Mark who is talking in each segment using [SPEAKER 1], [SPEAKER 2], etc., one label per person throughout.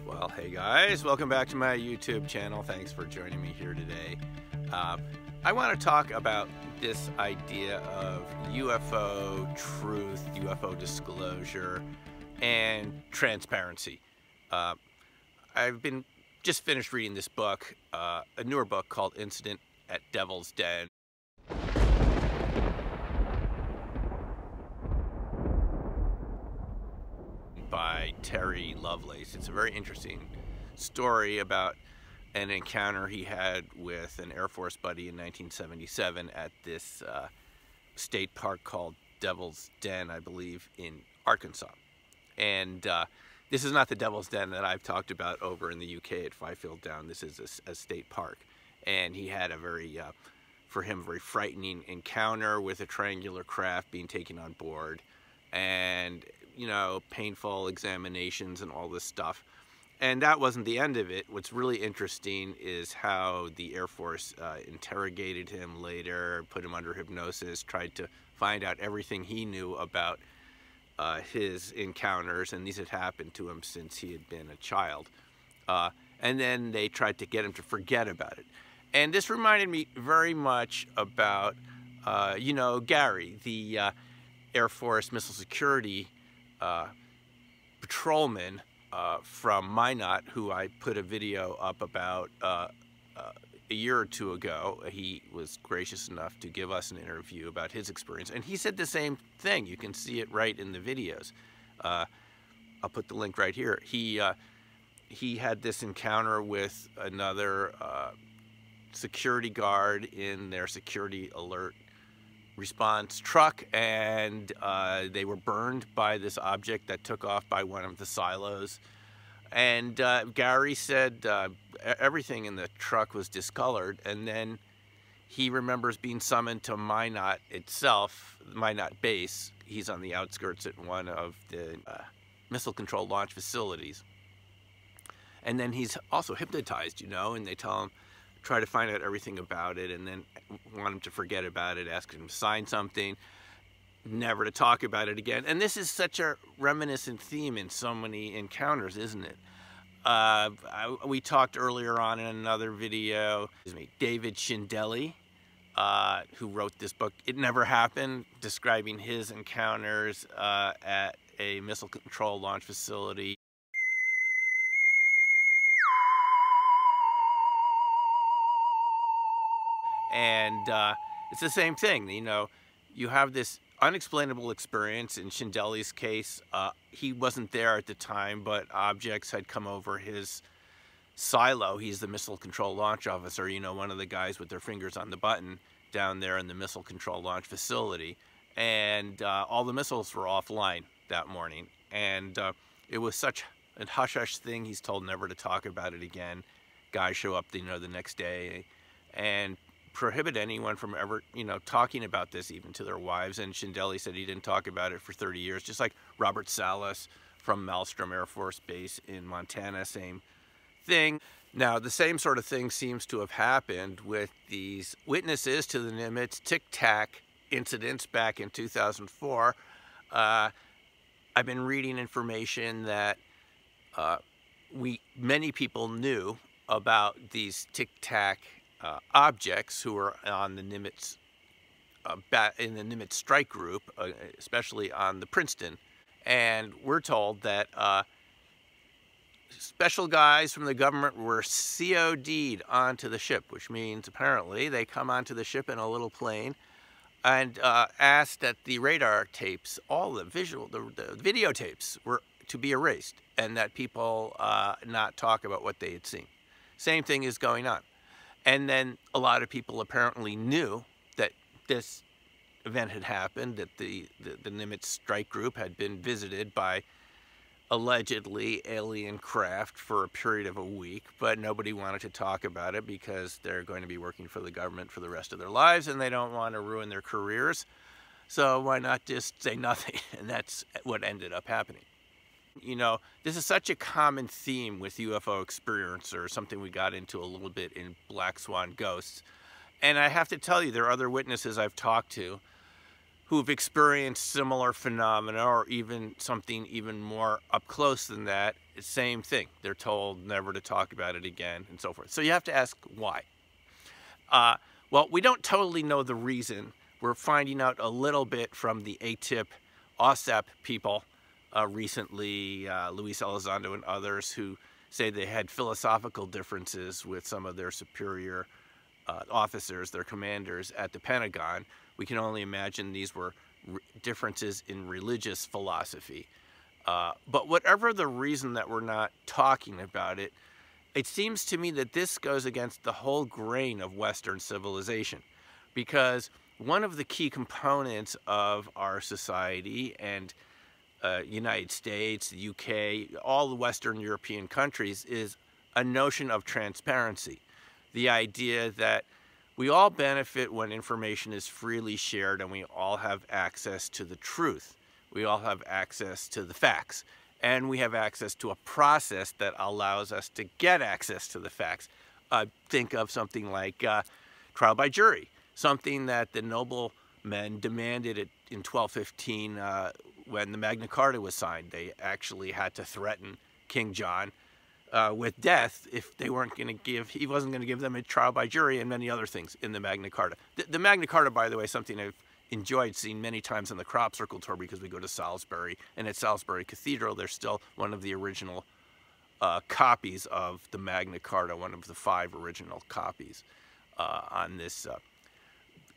[SPEAKER 1] Well, hey guys, welcome back to my YouTube channel. Thanks for joining me here today. I want to talk about this idea of UFO truth, UFO disclosure, and transparency. I've been just finished reading this book, a newer book called Incident at Devil's Den. By Terry Lovelace. It's a very interesting story about an encounter he had with an Air Force buddy in 1977 at this state park called Devil's Den, I believe, in Arkansas. And this is not the Devil's Den that I've talked about over in the UK at Fifield Down. This is a state park. And he had a very, for him, very frightening encounter with a triangular craft being taken on board. And painful examinations and all this stuff. And that wasn't the end of it. What's really interesting is how the Air Force interrogated him later, put him under hypnosis, tried to find out everything he knew about his encounters, and these had happened to him since he had been a child. And then they tried to get him to forget about it. And this reminded me very much about, Gary, the Air Force Missile Security patrolman from Minot, who I put a video up about a year or two ago. He was gracious enough to give us an interview about his experience, and he said the same thing. You can see it right in the videos. I'll put the link right here. He had this encounter with another security guard in their security alert response truck, and they were burned by this object that took off by one of the silos. And Gary said everything in the truck was discolored, and then he remembers being summoned to Minot itself, Minot base. He's on the outskirts at one of the missile control launch facilities. And then he's also hypnotized, and they tell him, try to find out everything about it, and then want him to forget about it, ask him to sign something, never to talk about it again. And this is such a reminiscent theme in so many encounters, isn't it? We talked earlier on in another video, David Shindeli, who wrote this book, It Never Happened, describing his encounters at a missile control launch facility. And it's the same thing, you have this unexplainable experience. In Shindeli's case, he wasn't there at the time, but objects had come over his silo. He's the missile control launch officer, one of the guys with their fingers on the button down there in the missile control launch facility. And all the missiles were offline that morning. And it was such a hush-hush thing. He's told never to talk about it again. Guys show up, the next day and prohibit anyone from ever, talking about this even to their wives. And Shindeli said he didn't talk about it for 30 years, just like Robert Salas from Malmstrom Air Force Base in Montana, same thing. Now, the same sort of thing seems to have happened with these witnesses to the Nimitz Tic Tac incidents back in 2004. I've been reading information that many people knew about these Tic Tac objects who were on the Nimitz, in the Nimitz strike group, especially on the Princeton. And we're told that special guys from the government were COD'd onto the ship, which means apparently they come onto the ship in a little plane and asked that the radar tapes, all the videotapes were to be erased, and that people not talk about what they had seen. Same thing is going on. And then a lot of people apparently knew that this event had happened, that the Nimitz strike group had been visited by allegedly alien craft for a period of a week, but nobody wanted to talk about it because they're going to be working for the government for the rest of their lives and they don't want to ruin their careers. So why not just say nothing? And that's what ended up happening. This is such a common theme with UFO experiencers, something we got into a little bit in Black Swan Ghosts. And I have to tell you, there are other witnesses I've talked to who've experienced similar phenomena or even something even more up close than that, same thing. They're told never to talk about it again and so forth. So you have to ask why. Uh, well, we don't totally know the reason. We're finding out a little bit from the ATIP, OSAP people recently, Luis Elizondo and others, who say they had philosophical differences with some of their superior officers, their commanders at the Pentagon. We can only imagine these were differences in religious philosophy. But whatever the reason that we're not talking about it, it seems to me that this goes against the whole grain of Western civilization, because one of the key components of our society and United States, the UK, all the Western European countries is a notion of transparency. The idea that we all benefit when information is freely shared and we all have access to the truth. We all have access to the facts. And we have access to a process that allows us to get access to the facts. Think of something like trial by jury, something that the noblemen demanded in 1215 when the Magna Carta was signed. They actually had to threaten King John with death if they weren't going to give, he wasn't going to give them a trial by jury, and many other things in the Magna Carta. The Magna Carta, by the way, is something I've enjoyed seeing many times on the Crop Circle tour, because we go to Salisbury, and at Salisbury Cathedral there's still one of the original copies of the Magna Carta, one of the 5 original copies on this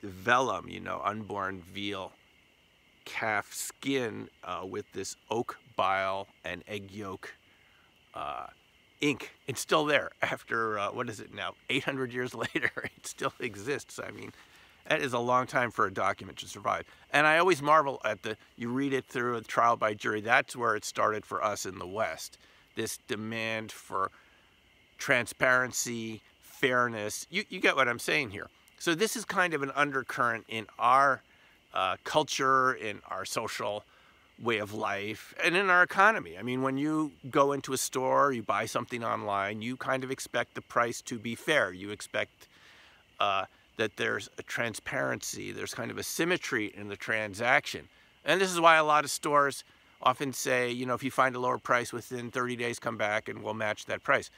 [SPEAKER 1] vellum, you know, unborn veal calf skin with this oak bile and egg yolk ink. It's still there after, what is it now, 800 years later, it still exists. I mean, that is a long time for a document to survive. And I always marvel at you read it through a trial by jury, that's where it started for us in the West. This demand for transparency, fairness. You get what I'm saying here. So this is kind of an undercurrent in our culture, in our social way of life, and in our economy. I mean, when you go into a store, you buy something online, you kind of expect the price to be fair. You expect that there's a transparency, there's kind of a symmetry in the transaction. And this is why a lot of stores often say, you know, if you find a lower price within 30 days, come back and we'll match that price.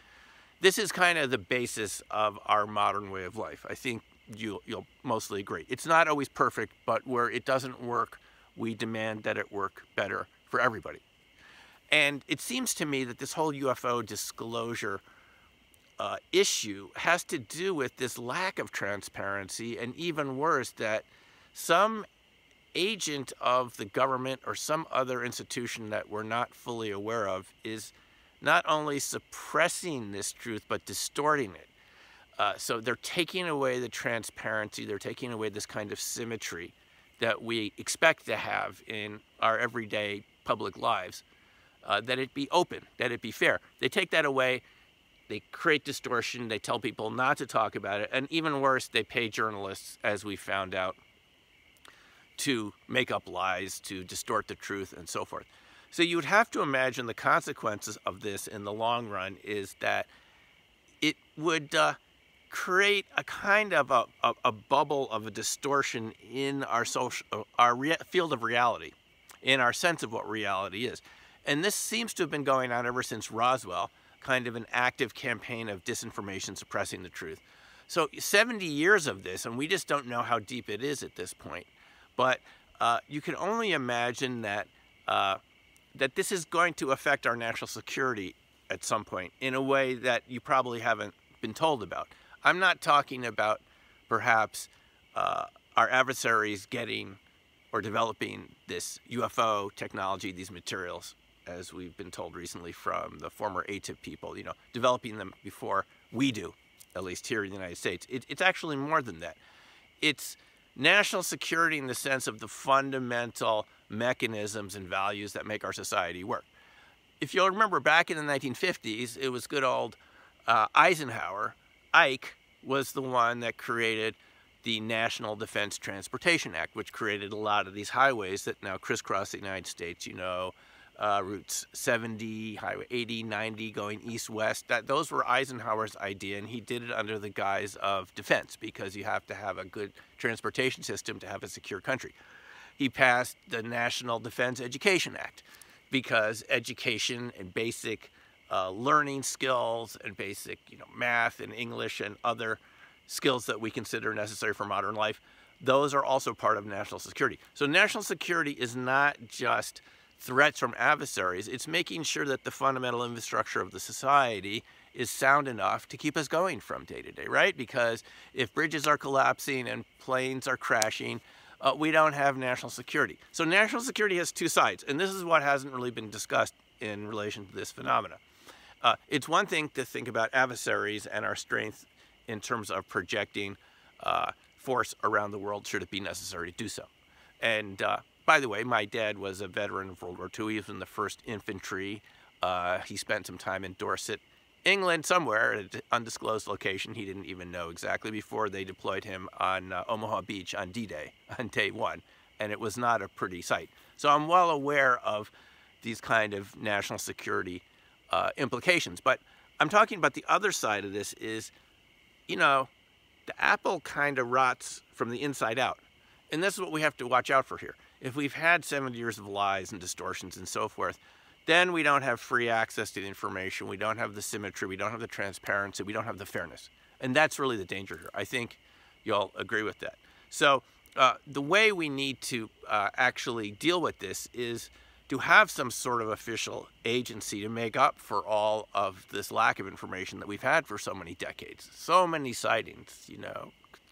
[SPEAKER 1] This is kind of the basis of our modern way of life. I think you'll mostly agree. It's not always perfect, but where it doesn't work, we demand that it work better for everybody. And it seems to me that this whole UFO disclosure issue has to do with this lack of transparency, and even worse, that some agent of the government or some other institution that we're not fully aware of is not only suppressing this truth, but distorting it. So they're taking away the transparency, they're taking away this kind of symmetry that we expect to have in our everyday public lives, that it be open, that it be fair. They take that away, they create distortion, they tell people not to talk about it, and even worse, they pay journalists, as we found out, to make up lies, to distort the truth, and so forth. So you would have to imagine the consequences of this in the long run is that it would create a kind of a bubble of a distortion in our field of reality, in our sense of what reality is. And this seems to have been going on ever since Roswell, kind of an active campaign of disinformation, suppressing the truth. So 70 years of this, and we just don't know how deep it is at this point. But you can only imagine that that this is going to affect our national security at some point in a way that you probably haven't been told about. I'm not talking about perhaps our adversaries getting or developing this UFO technology, these materials, as we've been told recently from the former ATIP people, you know, developing them before we do, at least here in the United States. It's actually more than that. It's national security in the sense of the fundamental mechanisms and values that make our society work. If you'll remember, back in the 1950s, it was good old Eisenhower. Ike was the one that created the National Defense Transportation Act, which created a lot of these highways that now crisscross the United States, you know, routes 70, Highway 80, 90 going east-west. Those were Eisenhower's idea, and he did it under the guise of defense, because you have to have a good transportation system to have a secure country. he passed the National Defense Education Act, because education and basic learning skills and basic, math and English and other skills that we consider necessary for modern life, those are also part of national security. So national security is not just threats from adversaries, it's making sure that the fundamental infrastructure of the society is sound enough to keep us going from day to day, right? Because if bridges are collapsing and planes are crashing, we don't have national security. So national security has two sides, and this is what hasn't really been discussed in relation to this phenomena. It's one thing to think about adversaries and our strength in terms of projecting force around the world should it be necessary to do so. And by the way, my dad was a veteran of World War II. He was in the 1st Infantry. He spent some time in Dorset, England, somewhere at an undisclosed location he didn't even know exactly, before they deployed him on Omaha Beach on D-Day, on day 1. And it was not a pretty sight. So I'm well aware of these kind of national security implications. But I'm talking about the other side of this is, the apple kind of rots from the inside out. And this is what we have to watch out for here. If we've had 70 years of lies and distortions and so forth, then we don't have free access to the information, we don't have the symmetry, we don't have the transparency, we don't have the fairness. And that's really the danger here. I think you'll agree with that. So the way we need to actually deal with this is to have some sort of official agency to make up for all of this lack of information that we've had for so many decades. So many sightings,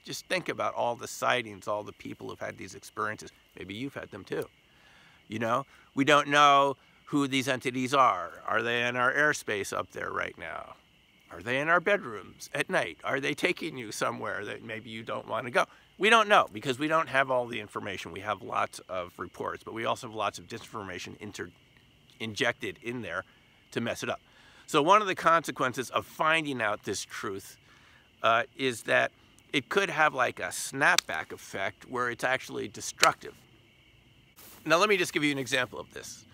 [SPEAKER 1] Just think about all the sightings, all the people who've had these experiences. Maybe you've had them too. We don't know who these entities are. Are they in our airspace up there right now? Are they in our bedrooms at night? Are they taking you somewhere that maybe you don't want to go? We don't know, because we don't have all the information. We have lots of reports, but we also have lots of disinformation injected in there to mess it up. So one of the consequences of finding out this truth is that it could have like a snapback effect where it's actually destructive. Now let me just give you an example of this.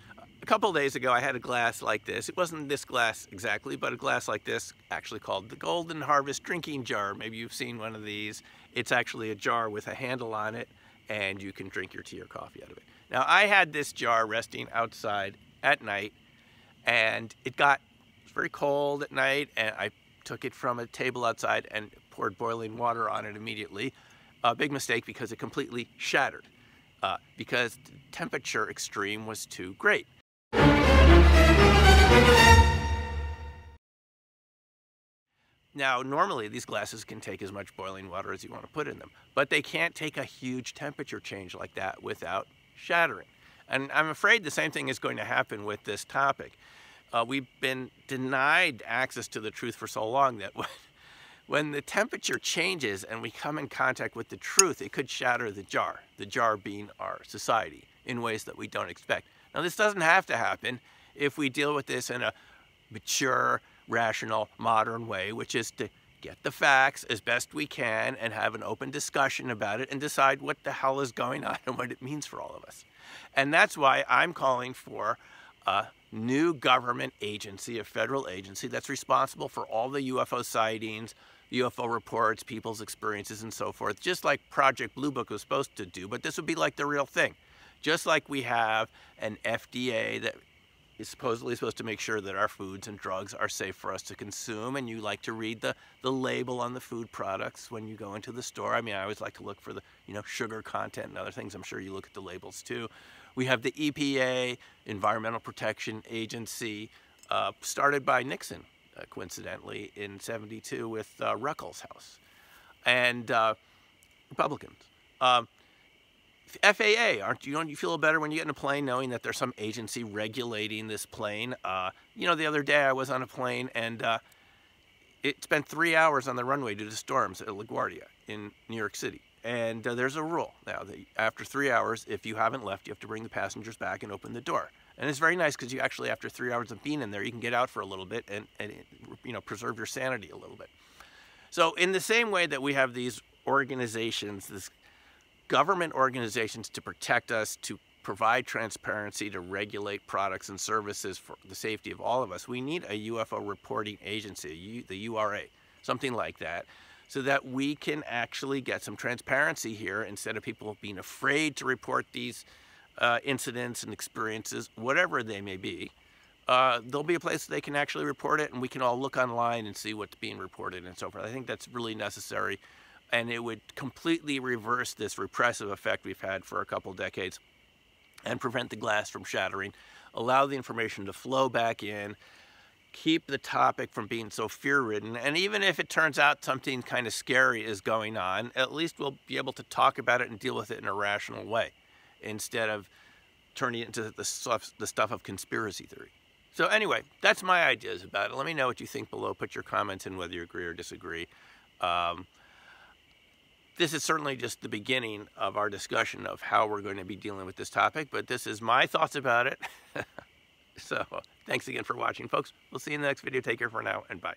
[SPEAKER 1] A couple of days ago I had a glass like this. It wasn't this glass exactly, but a glass like this, actually called the Golden Harvest drinking jar. Maybe you've seen one of these. It's actually a jar with a handle on it, and you can drink your tea or coffee out of it. Now I had this jar resting outside at night, and it was very cold at night, and I took it from a table outside and poured boiling water on it immediately. A big mistake, because it completely shattered, because the temperature extreme was too great. Now, normally these glasses can take as much boiling water as you want to put in them, but they can't take a huge temperature change like that without shattering. And I'm afraid the same thing is going to happen with this topic. We've been denied access to the truth for so long that when the temperature changes and we come in contact with the truth, it could shatter the jar being our society, in ways that we don't expect. Now, this doesn't have to happen if we deal with this in a mature, rational, modern way, which is to get the facts as best we can and have an open discussion about it and decide what the hell is going on and what it means for all of us. And that's why I'm calling for a new government agency, a federal agency that's responsible for all the UFO sightings, UFO reports, people's experiences, and so forth, just like Project Blue Book was supposed to do. But this would be like the real thing. Just like we have an FDA that is supposedly supposed to make sure that our foods and drugs are safe for us to consume, and you like to read the label on the food products when you go into the store. I mean, I always like to look for the sugar content and other things. I'm sure you look at the labels too. We have the EPA, Environmental Protection Agency, started by Nixon, coincidentally, in '72 with Ruckel's house, and Republicans. FAA, don't you feel better when you get in a plane knowing that there's some agency regulating this plane? The other day I was on a plane, and it spent 3 hours on the runway due to storms at LaGuardia in New York City. And there's a rule now that after 3 hours, if you haven't left, you have to bring the passengers back and open the door. And it's very nice, because you actually, after 3 hours of being in there, you can get out for a little bit and preserve your sanity a little bit. So in the same way that we have these organizations, this government organizations to protect us, to provide transparency, to regulate products and services for the safety of all of us, we need a UFO reporting agency, the URA, something like that, so that we can actually get some transparency here instead of people being afraid to report these incidents and experiences, whatever they may be. There'll be a place they can actually report it, and we can all look online and see what's being reported and so forth. I think that's really necessary, and it would completely reverse this repressive effect we've had for a couple decades and prevent the glass from shattering, allow the information to flow back in, keep the topic from being so fear-ridden, and even if it turns out something kind of scary is going on, at least we'll be able to talk about it and deal with it in a rational way instead of turning it into the stuff of conspiracy theory. So anyway, that's my ideas about it. Let me know what you think below. Put your comments in whether you agree or disagree. This is certainly just the beginning of our discussion of how we're going to be dealing with this topic, but this is my thoughts about it. So thanks again for watching, folks. We'll see you in the next video. Take care for now, and bye.